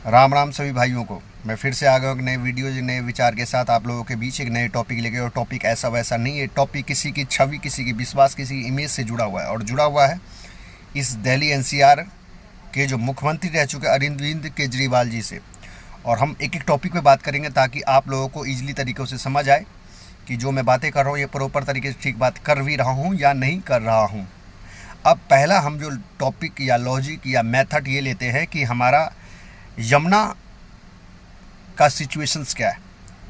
राम राम सभी भाइयों को। मैं फिर से आ गया एक नए वीडियो नए विचार के साथ आप लोगों के बीच एक नए टॉपिक लेके। और टॉपिक ऐसा वैसा नहीं है, टॉपिक किसी की छवि, किसी की विश्वास, किसी की इमेज से जुड़ा हुआ है। और जुड़ा हुआ है इस दिल्ली एनसीआर के जो मुख्यमंत्री रह चुके अरविंद केजरीवाल जी से। और हम एक एक टॉपिक पे बात करेंगे ताकि आप लोगों को ईजिली तरीक़ों से समझ आए कि जो मैं बातें कर रहा हूँ ये प्रॉपर तरीके से ठीक बात कर भी रहा हूँ या नहीं कर रहा हूँ। अब पहला हम जो टॉपिक या लॉजिक या मेथड ये लेते हैं कि हमारा यमुना का सिचुएशंस क्या है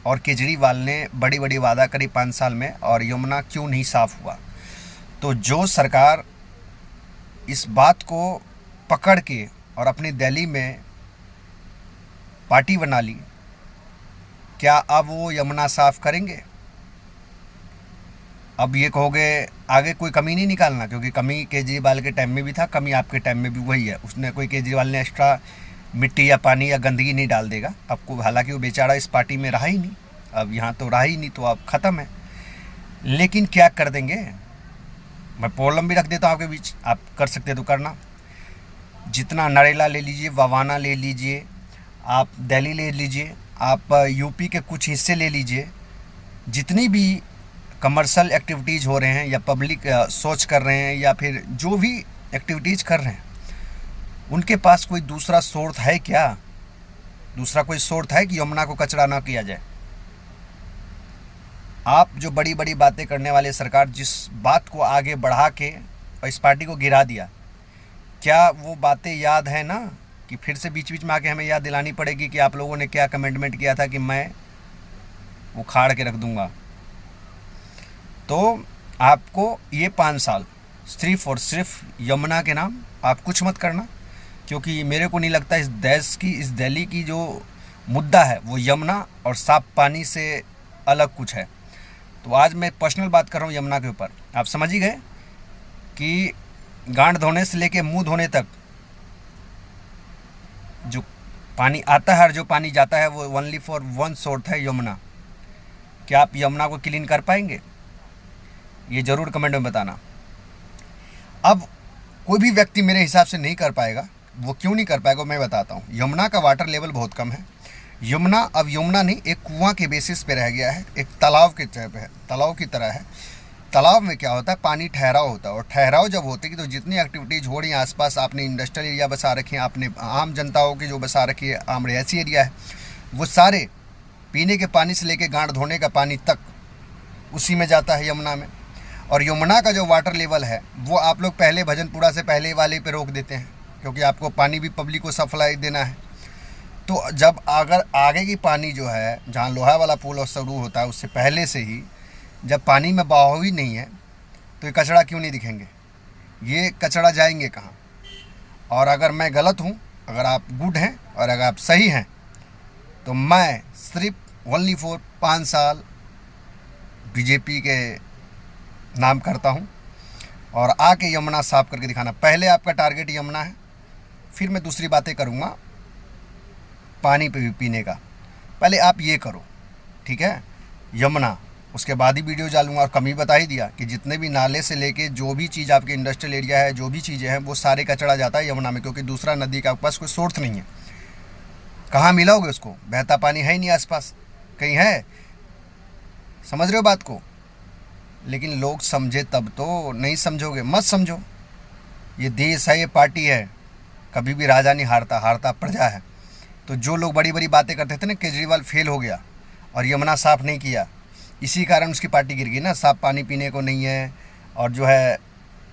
और केजरीवाल ने बड़ी बड़ी वादा करी 5 साल में और यमुना क्यों नहीं साफ़ हुआ। तो जो सरकार इस बात को पकड़ के और अपनी दिल्ली में पार्टी बना ली, क्या अब वो यमुना साफ़ करेंगे? अब ये कहोगे आगे कोई कमी नहीं निकालना, क्योंकि कमी केजरीवाल के टाइम में भी था, कमी आपके टाइम में भी वही है। उसने कोई केजरीवाल ने एक्स्ट्रा मिट्टी या पानी या गंदगी नहीं डाल देगा आपको। हालांकि वो बेचारा इस पार्टी में रहा ही नहीं, अब यहाँ तो रहा ही नहीं, तो अब ख़त्म है। लेकिन क्या कर देंगे, मैं प्रॉब्लम भी रख देता हूँ आपके बीच, आप कर सकते तो करना। जितना नरेला ले लीजिए, वावाना ले लीजिए, आप दिल्ली ले लीजिए, आप यूपी के कुछ हिस्से ले लीजिए, जितनी भी कमर्शियल एक्टिविटीज़ हो रहे हैं या पब्लिक सोच कर रहे हैं या फिर जो भी एक्टिविटीज़ कर रहे हैं, उनके पास कोई दूसरा सोर्स है क्या? दूसरा कोई सोर्स है कि यमुना को कचरा ना किया जाए? आप जो बड़ी बड़ी बातें करने वाले सरकार जिस बात को आगे बढ़ा के और इस पार्टी को गिरा दिया, क्या वो बातें याद है ना? कि फिर से बीच बीच में आके हमें याद दिलानी पड़ेगी कि आप लोगों ने क्या कमिटमेंट किया था कि मैं उखाड़ के रख दूंगा। तो आपको ये 5 साल सिर्फ और सिर्फ यमुना के नाम आप कुछ मत करना, क्योंकि मेरे को नहीं लगता इस देश की, इस दिल्ली की जो मुद्दा है वो यमुना और साफ पानी से अलग कुछ है। तो आज मैं पर्सनल बात कर रहा हूँ यमुना के ऊपर। आप समझ ही गए कि गांड धोने से लेके मुंह धोने तक जो पानी आता है और जो पानी जाता है वो ओनली फॉर वन सोर्स है, यमुना। क्या आप यमुना को क्लीन कर पाएंगे? ये ज़रूर कमेंट में बताना। अब कोई भी व्यक्ति मेरे हिसाब से नहीं कर पाएगा। वो क्यों नहीं कर पाएगा मैं बताता हूँ। यमुना का वाटर लेवल बहुत कम है। यमुना अब यमुना नहीं, एक कुआं के बेसिस पे रह गया है, एक तालाब के तरह है, तालाब की तरह है। तालाब में क्या होता है, पानी ठहराव होता है, और ठहराव जब होती है तो जितनी एक्टिविटीज़ हो रही हैं आसपास, आपने इंडस्ट्रियल एरिया बसा रखे हैं, आपने आम जनताओं की जो बसा रखी है, आम रिहायशी एरिया है, वो सारे पीने के पानी से लेके गांड धोने का पानी तक उसी में जाता है, यमुना में। और यमुना का जो वाटर लेवल है वो आप लोग पहले भजनपुरा से पहले वाले पे रोक देते हैं, क्योंकि आपको पानी भी पब्लिक को सप्लाई देना है। तो जब अगर आगे की पानी जो है, जहाँ लोहा वाला पुल और शुरू होता है, उससे पहले से ही जब पानी में बहाव ही नहीं है, तो ये कचरा क्यों नहीं दिखेंगे? ये कचरा जाएंगे कहाँ? और अगर मैं गलत हूँ, अगर आप गुड हैं और अगर आप सही हैं, तो मैं सिर्फ ओनली फॉर 5 साल बीजेपी के नाम करता हूँ और आके यमुना साफ करके दिखाना। पहले आपका टारगेट यमुना है, फिर मैं दूसरी बातें करूँगा पानी पे भी पीने का। पहले आप ये करो, ठीक है, यमुना, उसके बाद ही वीडियो डालूंगा। और कमी बता ही दिया कि जितने भी नाले से लेके जो भी चीज़ आपके इंडस्ट्रियल एरिया है, जो भी चीज़ें हैं, वो सारे कचरा जाता है यमुना में, क्योंकि दूसरा नदी का पास कोई सोर्स नहीं है। कहाँ मिलाओगे उसको? बहता पानी है ही नहीं आसपास, कहीं है? समझ रहे हो बात को? लेकिन लोग समझे तब तो, नहीं समझोगे मत समझो। ये देश है, ये पार्टी है, कभी भी राजा नहीं हारता, हारता प्रजा है। तो जो लोग बड़ी बड़ी बातें करते थे ना, केजरीवाल फेल हो गया और यमुना साफ़ नहीं किया, इसी कारण उसकी पार्टी गिर गई ना। साफ़ पानी पीने को नहीं है, और जो है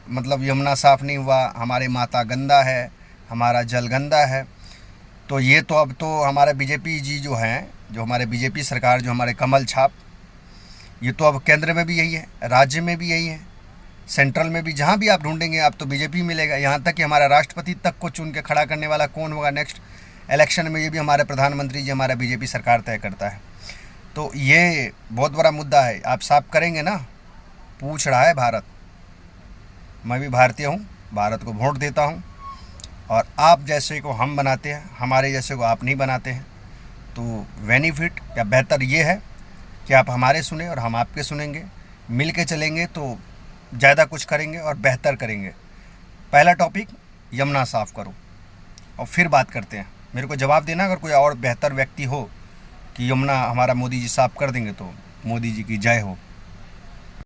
मतलब यमुना साफ़ नहीं हुआ, हमारे माता गंदा है, हमारा जल गंदा है। तो ये तो अब तो हमारे बीजेपी जी जो हैं, जो हमारे बीजेपी सरकार, जो हमारे कमल छाप, ये तो अब केंद्र में भी यही है, राज्य में भी यही है, सेंट्रल में भी, जहाँ भी आप ढूंढेंगे आप तो बीजेपी मिलेगा। यहाँ तक कि हमारा राष्ट्रपति तक को चुन के खड़ा करने वाला कौन होगा नेक्स्ट इलेक्शन में, ये भी हमारे प्रधानमंत्री जी, हमारा बीजेपी सरकार तय करता है। तो ये बहुत बड़ा मुद्दा है। आप साफ करेंगे ना? पूछ रहा है भारत। मैं भी भारतीय हूँ, भारत को वोट देता हूँ, और आप जैसे को हम बनाते हैं, हमारे जैसे को आप नहीं बनाते हैं। तो बेनिफिट या बेहतर ये है कि आप हमारे सुने और हम आपके सुनेंगे, मिल के चलेंगे तो ज़्यादा कुछ करेंगे और बेहतर करेंगे। पहला टॉपिक, यमुना साफ़ करो, और फिर बात करते हैं। मेरे को जवाब देना अगर कोई और बेहतर व्यक्ति हो कि यमुना हमारा मोदी जी साफ कर देंगे तो मोदी जी की जय हो।